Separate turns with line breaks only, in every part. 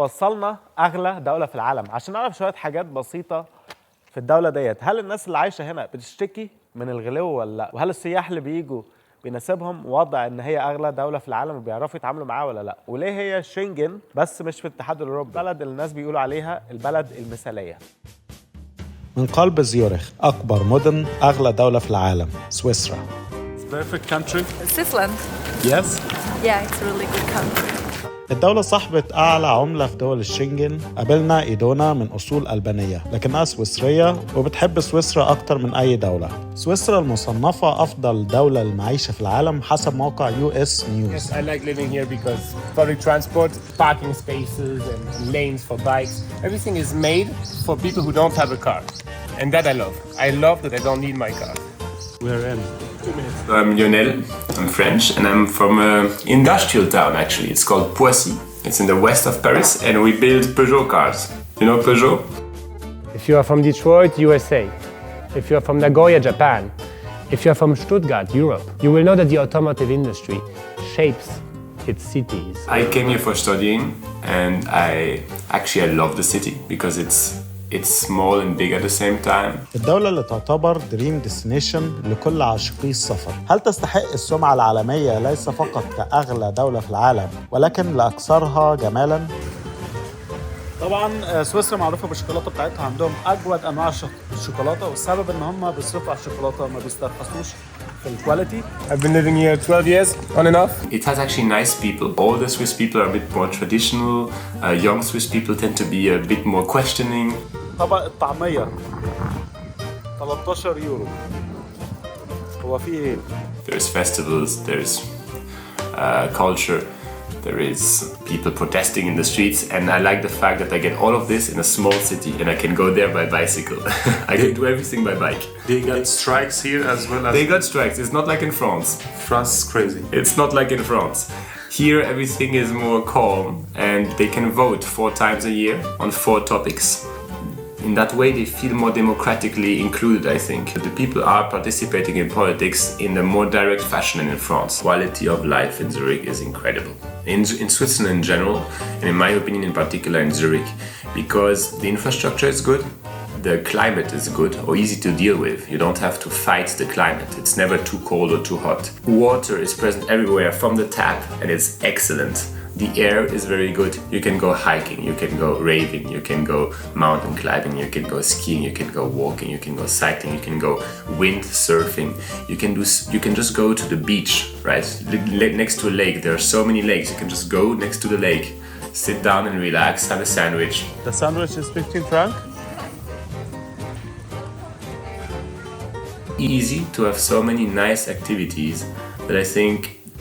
وصلنا أغلى دولة في العالم عشان نعرف شوية حاجات بسيطة في الدولة ديت. هل الناس اللي عايشة هنا بتشتكي من الغلو ولا لا؟ وهل السياح اللي بيجوا بيناسبهم وضع ان هي اغلى دولة في العالم وبيعرفوا يتعاملوا معاها ولا لا؟ وليه هي شنجن بس مش في الاتحاد الاوروبي؟ بلد الناس بيقولوا عليها البلد المثالية.
من قلب زيورخ، أكبر مدن أغلى دولة في العالم، سويسرا.
Perfect country.
Switzerland.
Yes.
Yeah, it's a really good country.
الدولة صاحبة أعلى عملة في دول الشنجن. قابلنا إيدونا من أصول ألبانية لكنها سويسرية وبتحب سويسرا أكتر من أي دولة. سويسرا المصنفة أفضل دولة للمعيشة في العالم حسب موقع US News.
Yes, I like living here because public transport, parking spaces and lanes for bikes, everything is made for people who don't have a car. And that I love. I love that I don't need my car.
We're in.
2 minutes.
I'm Lionel, I'm French, and I'm from an industrial town actually. It's called Poissy. It's in the west of Paris, and we build Peugeot cars. You know Peugeot?
If you are from Detroit, USA, if you are from Nagoya, Japan, if you are from Stuttgart, Europe, you will know that the automotive industry shapes its cities.
I came here for studying, and I love the city because it's small and big at the same time.
الدولة اللي تعتبر دريم ديستنيشن لكل عاشقي السفر. هل تستحق السمعة العالمية ليس فقط كأغلى دولة في العالم ولكن لأكثرها جمالاً؟
طبعا سويسرا معروفة بالشوكولاتة بتاعتها، عندهم أجود أنواع الشوكولاتة، والسبب إن هم بيصرفوا على الشوكولاتة ما بيسترخصوش في الكواليتي.
I've been living here 12 years, on and off.
It has actually nice people. All the Swiss people are a bit more traditional. Young Swiss people tend to be a bit more questioning.
طبق الطعمية 13 يورو. هو في إيه؟
There's festivals, there's culture, there is people protesting in the streets, and I like the fact that I get all of this in a small city and I can go there by bicycle. I can do everything by bike.
They got strikes here as well as...
They got strikes, it's not like in France.
France is crazy.
It's not like in France. Here everything is more calm and they can vote 4 times a year on 4 topics. In that way, they feel more democratically included, I think. The people are participating in politics in a more direct fashion than in France. Quality of life in Zurich is incredible. In Switzerland in general, and in my opinion in particular in Zurich, because the infrastructure is good, the climate is good or easy to deal with. You don't have to fight the climate. It's never too cold or too hot. Water is present everywhere from the tap and it's excellent. The air is very good. You can go hiking, you can go raving, you can go mountain climbing, you can go skiing, you can go walking, you can go cycling, you can go windsurfing. You can just go to the beach, right? Next to a lake. There are so many lakes. You can just go next to the lake, sit down and relax, have a sandwich.
The sandwich is 15 franc.
Easy to have so many nice activities that I think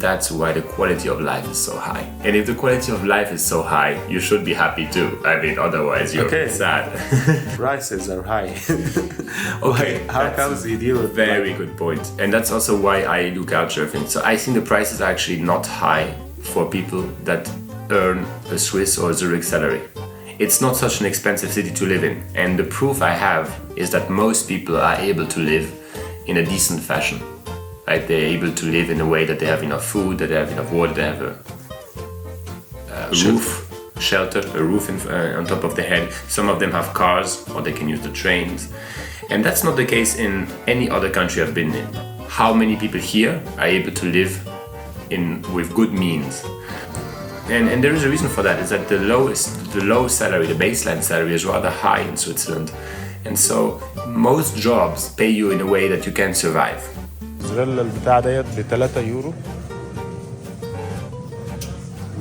that's why the quality of life is so high. And if the quality of life is so high, you should be happy too. I mean, otherwise you're sad.
Prices are high.
Okay,
How comes you deal with
very good point. And that's also why I do culture things. So I think the prices are actually not high for people that earn a Swiss or Zurich salary. It's not such an expensive city to live in. And the proof I have is that most people are able to live in a decent fashion. Right? They're able to live in a way that they have enough food, that they have enough water, they have a roof, shelter, a roof on top of their head. Some of them have cars or they can use the trains. And that's not the case in any other country I've been in. How many people here are able to live with good means? And there is a reason for that, is that the low salary, the baseline salary is rather high in Switzerland. And so most jobs pay you in a way that you can survive.
الزريلا البتاع ديت ب3 يورو،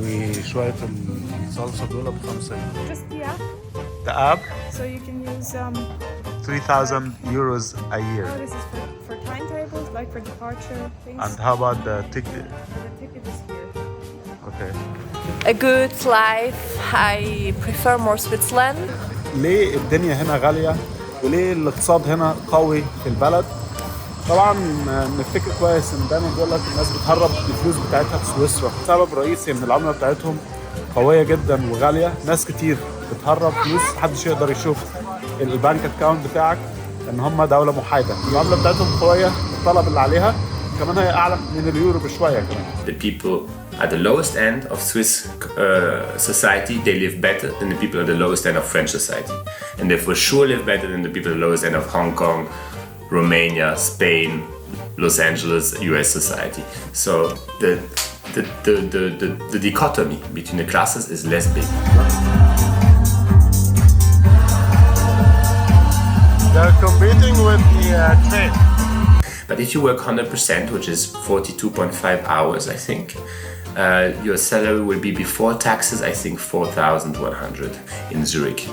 وشوية الصلصة دول ب5 يورو.
Just the app,
The app,
so you can use
3,000 euros a year.
this is for timetables, like for departure things.
And how about the ticket?
The ticket is here.
Okay.
A good life. I prefer more Switzerland.
ليه الدنيا هنا غالية؟ وليه الاقتصاد هنا قوي في البلد؟ طبعا نفتكر كويس ان دايما بيقول لك الناس بتهرب الفلوس بتاعتها في سويسرا. سبب رئيسي ان العمله بتاعتهم قويه جدا وغاليه. ناس كتير بتهرب فلوس، محدش يقدر يشوف البنك اكاونت بتاعك، ان هم دوله محايده. العمله بتاعتهم قويه، الطلب اللي عليها كمان هي اعلى من اليورو بشويه كمان.
The people at the lowest end of Swiss society, they live better than the people at the lowest end of French society. And they for sure live better than the people at the lowest end of Hong Kong, Romania, Spain, Los Angeles, US society. So the dichotomy between the classes is less big.
They're competing with the train.
But if you work 100%, which is 42.5 hours, I think, your salary will be before taxes, I think 4,100 in Zurich.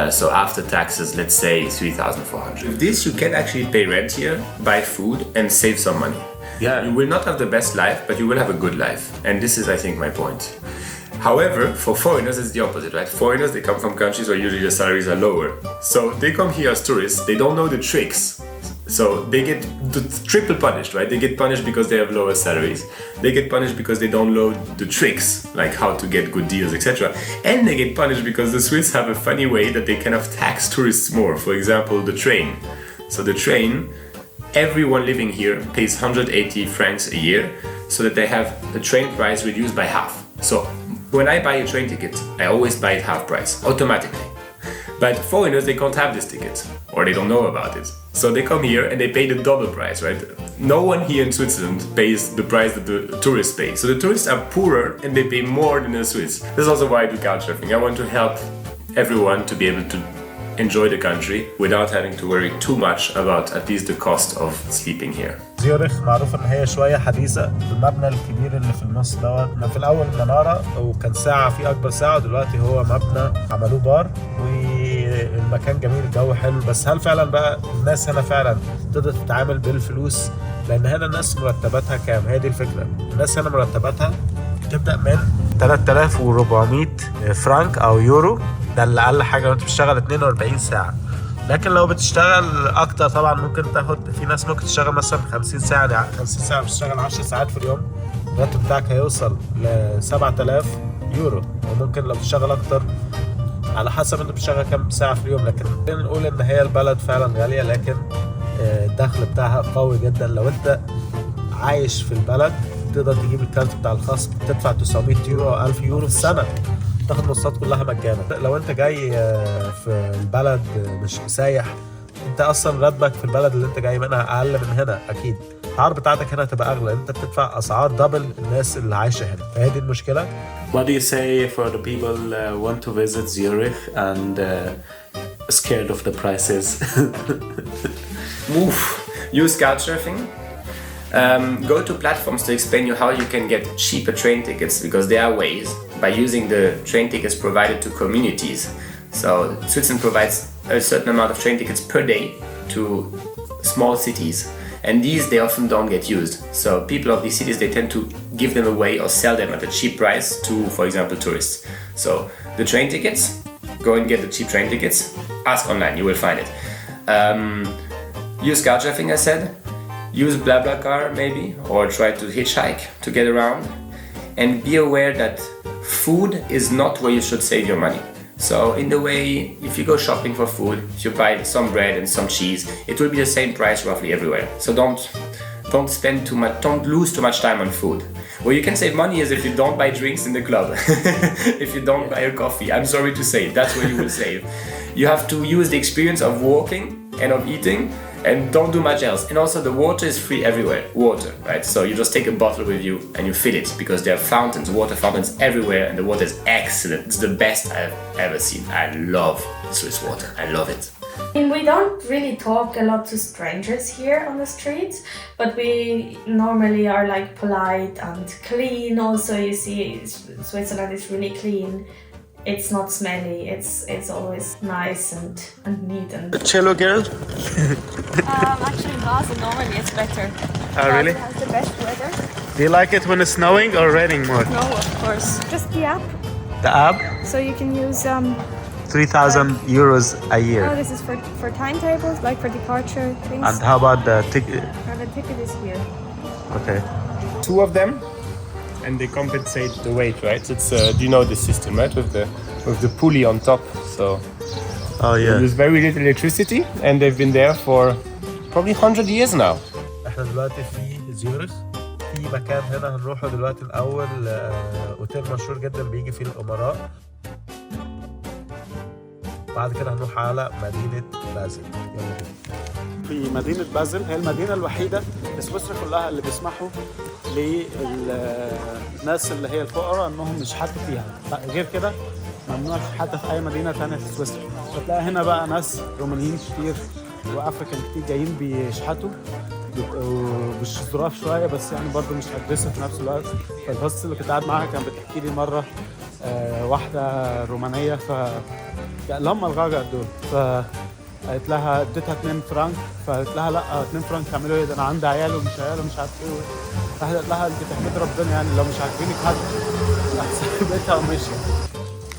So after taxes, let's say 3,400. With this, you can actually pay rent here, buy food, and save some money.
Yeah.
You will not have the best life, but you will have a good life. And this is, I think, my point. However, for foreigners, it's the opposite, right? Foreigners, they come from countries where usually the salaries are lower. So they come here as tourists, they don't know the tricks. So they get triple punished, right? They get punished because they have lower salaries. They get punished because they don't know the tricks, like how to get good deals, etc. And they get punished because the Swiss have a funny way that they kind of tax tourists more. For example, the train. So the train, everyone living here pays 180 francs a year so that they have the train price reduced by half. So when I buy a train ticket, I always buy it half price, automatically. But foreigners, they can't have this ticket, or they don't know about it. So they come here and they pay the double price, right? No one here in Switzerland pays the price that the tourists pay. So the tourists are poorer and they pay more than the Swiss. This is also why I do couchsurfing. I want to help everyone to be able to enjoy the country without having to worry too much about at least the cost of sleeping here.
زيورخ معروف ان هي شويه حديثه. المبنى الكبير اللي في النص دوت كان في الاول مناره وكان ساعه في اكبر ساعه، ودلوقتي هو مبنى عملوه بار، والمكان جميل، الجو حلو. بس هل فعلا بقى الناس هنا فعلا تقدر تتعامل بالفلوس؟ لان هنا الناس مرتباتها كام؟ هي دي الفكره. الناس هنا مرتباتها تبدا من 3400 فرانك او يورو، ده اللي اقل حاجه وانت بتشتغل 42 ساعه. لكن لو بتشتغل اكتر طبعا ممكن تاخد، في ناس ممكن تشتغل مثلا 50 ساعه، يعني 50 ساعه بتشتغل 10 ساعات في اليوم، الراتب بتاعك هيوصل ل 7000 يورو. وممكن لو بتشتغل اكتر على حسب انت بتشتغل كام ساعه في اليوم. لكن نقول ان هي البلد فعلا غاليه، لكن الدخل بتاعها قوي جدا. لو انت عايش في البلد تقدر تجيب الكارت بتاع الخصم، تدفع 900 يورو او 1000 يورو في السنه، تاخد المواصلات كلها مجانا. لو انت جاي في البلد مش سايح، انت اصلا راتبك في البلد اللي انت جاي منها اقل من هنا، اكيد الاسعار بتاعتك هنا هتبقى اغلى، انت بتدفع اسعار دبل الناس اللي عايشه هنا. فهي دي المشكله.
What do you say for the people want to visit Zurich and scared of the prices?
Move. Use couchsurfing. Go to platforms to explain you how you can get cheaper train tickets, because there are ways by using the train tickets provided to communities. So Switzerland provides a certain amount of train tickets per day to small cities, and these they often don't get used. So people of these cities, they tend to give them away or sell them at a cheap price to, for example, tourists. So the train tickets, go and get the cheap train tickets. Ask online, you will find it. Use couchsurfing, I said. Use BlaBlaCar maybe, or try to hitchhike to get around. And be aware that food is not where you should save your money. So in the way, if you go shopping for food, if you buy some bread and some cheese, it will be the same price roughly everywhere. So don't spend too much, don't lose too much time on food. Where you can save money is if you don't buy drinks in the club. If you don't buy a coffee, I'm sorry to say, that's where you will save. You have to use the experience of walking and of eating, and don't do much else. And also the water is free everywhere, water, right? So you just take a bottle with you and you fill it, because there are fountains, water fountains everywhere, and the water is excellent. It's the best I've ever seen. I love Swiss water, I love it.
And we don't really talk a lot to strangers here on the streets, but we normally are like polite and clean. Also, you see Switzerland is really clean. It's not smelly, it's always nice and neat. And
Cello girl.
Actually, Basel normally it's better.
Oh, really?
Basel has the best weather.
Do you like it when it's snowing or raining more?
No, of course. Just the app.
The app?
So you can use
3,000 euros a year.
oh, this is for timetables, like for departure things.
And how about the ticket?
The ticket is here.
Okay.
Two of them, and they compensate the weight, right? It's do you know the system, right? With the pulley on top. So
Oh yeah.
there's very little electricity, and they've been there for probably 100 years now.
احنا دلوقتي في زيورخ، في مكان هنا هنروحه دلوقتي الأول، أوتيل مشهور جدا بيجي فيه الأمراء. بعد كده هنروح على مدينة بازل.
في مدينة بازل هي المدينة الوحيدة في سويسرا كلها اللي بيسمحوا للناس اللي هي الفقراء انهم يشحتوا فيها، غير كده ممنوع حتى في اي مدينة تانية في سويسرا. فتلاقي هنا بقى ناس رومانيين كتير وافريكان كتير جايين بيشحتوا، مش ظراف شوية بس يعني برضو مش أجريسيف في نفس الوقت. فالهوست اللي كنت قاعد معاها كان بتحكي لي مرة واحدة رومانية اللي هم الغاجة دول، فقالت لها اديتها 2 فرانك، فقالت لها لا 2 فرانك تعملوا ايه ده، انا عندي عيال ومش عيال ومش عارف ايه. فقالت لها انت تحمد ربنا يعني لو مش عاجبينك هات. سابتها ومشيت.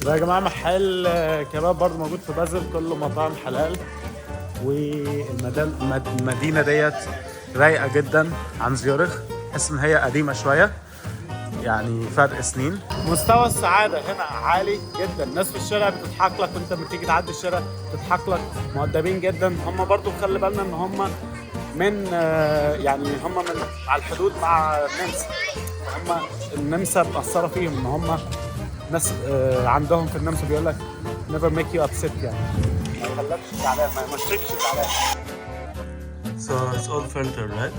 ده يا جماعة محل كباب برضو موجود في بازل، كله مطاعم حلال. والمدينة ديت رايقة جدا عن زيورخ، تحس ان هي قديمة شوية يعني فرق سنين. مستوى السعادة هنا عالي جدا، الناس في الشارع بتضحك لك وانت لما تيجي تعدي الشارع تضحك لك، مؤدبين جدا. هم برضو خلي بالنا ان هم من يعني هم من على الحدود مع النمسا، هم النمسا مأثرة فيهم ان هم ناس عندهم في النمسا بيقول لك never make you upset يعني ما يخلكش زعلان، ما يمشيكش زعلان.
So it's all filtered, right?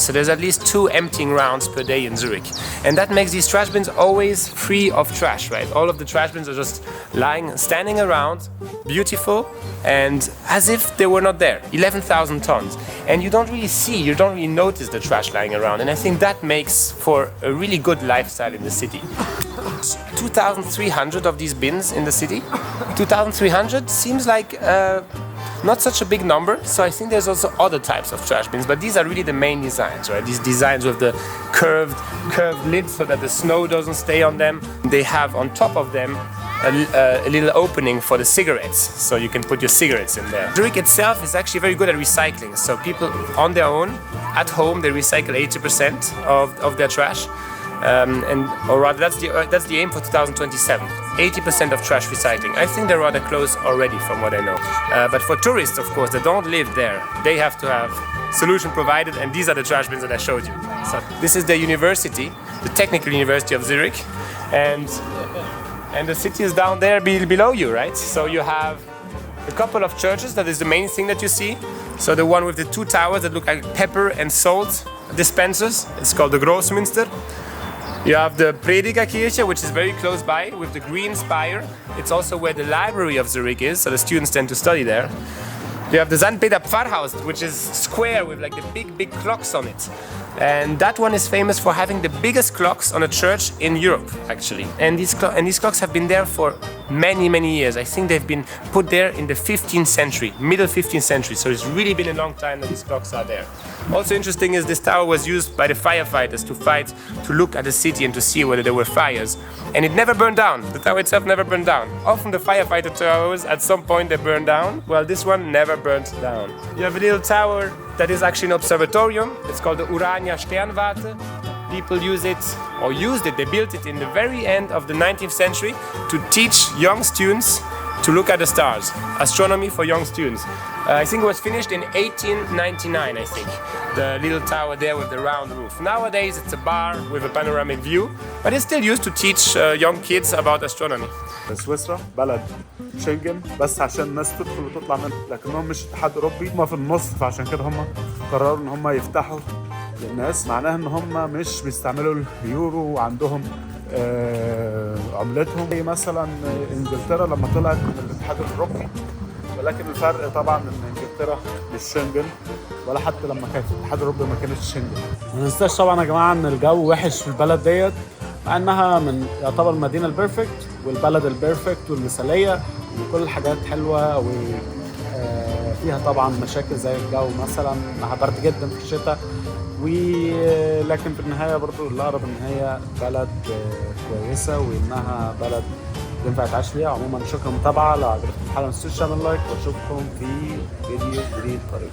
So there's at least 2 emptying rounds per day in Zurich, and that makes these trash bins always free of trash, right? All of the trash bins are just standing around, beautiful, and as if they were not there. 11,000 tons, and you don't really notice the trash lying around, and I think that makes for a really good lifestyle in the city. 2,300 of these bins in the city. 2,300 seems like not such a big number, so I think there's also other types of trash bins, but these are really the main designs, right? These designs with the curved lids so that the snow doesn't stay on them. They have on top of them a little opening for the cigarettes, so you can put your cigarettes in there. Zurich itself is actually very good at recycling, so people on their own, at home, they recycle 80% of their trash. Or rather, that's the aim for 2027. 80% of trash recycling. I think they're rather close already, from what I know. But for tourists, of course, that don't live there, they have to have solution provided, and these are the trash bins that I showed you. So this is the university, the Technical University of Zurich, and the city is down there below you, right? So you have a couple of churches. That is the main thing that you see. So the one with the 2 towers that look like pepper and salt dispensers. It's called the Großmünster. You have the Predigerkirche, which is very close by, with the green spire. It's also where the library of Zurich is, so the students tend to study there. You have the St. Peter Pfarrhaus, which is square with like the big clocks on it. And that one is famous for having the biggest clocks on a church in Europe, actually. And these clocks have been there for many years. I think they've been put there in the 15th century, middle 15th century. So it's really been a long time that these clocks are there. Also interesting is this tower was used by the firefighters to look at the city and to see whether there were fires. And it never burned down. The tower itself never burned down. Often the firefighter towers, at some point they burn down. Well, this one never burnt down. You have a little tower that is actually an observatorium. It's called the Urania Sternwarte. People use it, or used it, they built it in the very end of the 19th century to teach young students to look at the stars. Astronomy for young students. I think it was finished in 1899, I think. The little tower there with the round roof. Nowadays it's a bar with a panoramic view, but it's still used to teach young kids about astronomy.
سويسرا بلد شنجن بس عشان الناس تدخل وتطلع منه، لكنهم مش اتحاد اوروبي، هم في النص، فعشان كده هم قرروا ان هم يفتحوا للناس. معناها ان هم مش بيستعملوا اليورو وعندهم عملتهم زي مثلا انجلترا لما طلعت من الاتحاد الاوروبي، ولكن الفرق طبعا ان انجلترا مش شنجن، ولا حتى لما كانت في الاتحاد الاوروبي ما كانتش شنجن. ما ننساش طبعا يا جماعه ان الجو وحش في البلد ديت، مع انها من يعتبر المدينه البيرفكت والبلد البيرفكت والمثاليه وكل الحاجات حلوه، وفيها طبعا مشاكل زي الجو مثلا انها برد جدا في الشتاء، ولكن في النهايه برضو الاقرب ان هي بلد كويسه وانها بلد ينفع تعيش فيها. عموما شكرا للمتابعه، لو عجبتكم الحلقه ما تنسوش تعملوا لايك، واشوفكم في فيديو جديد قريب.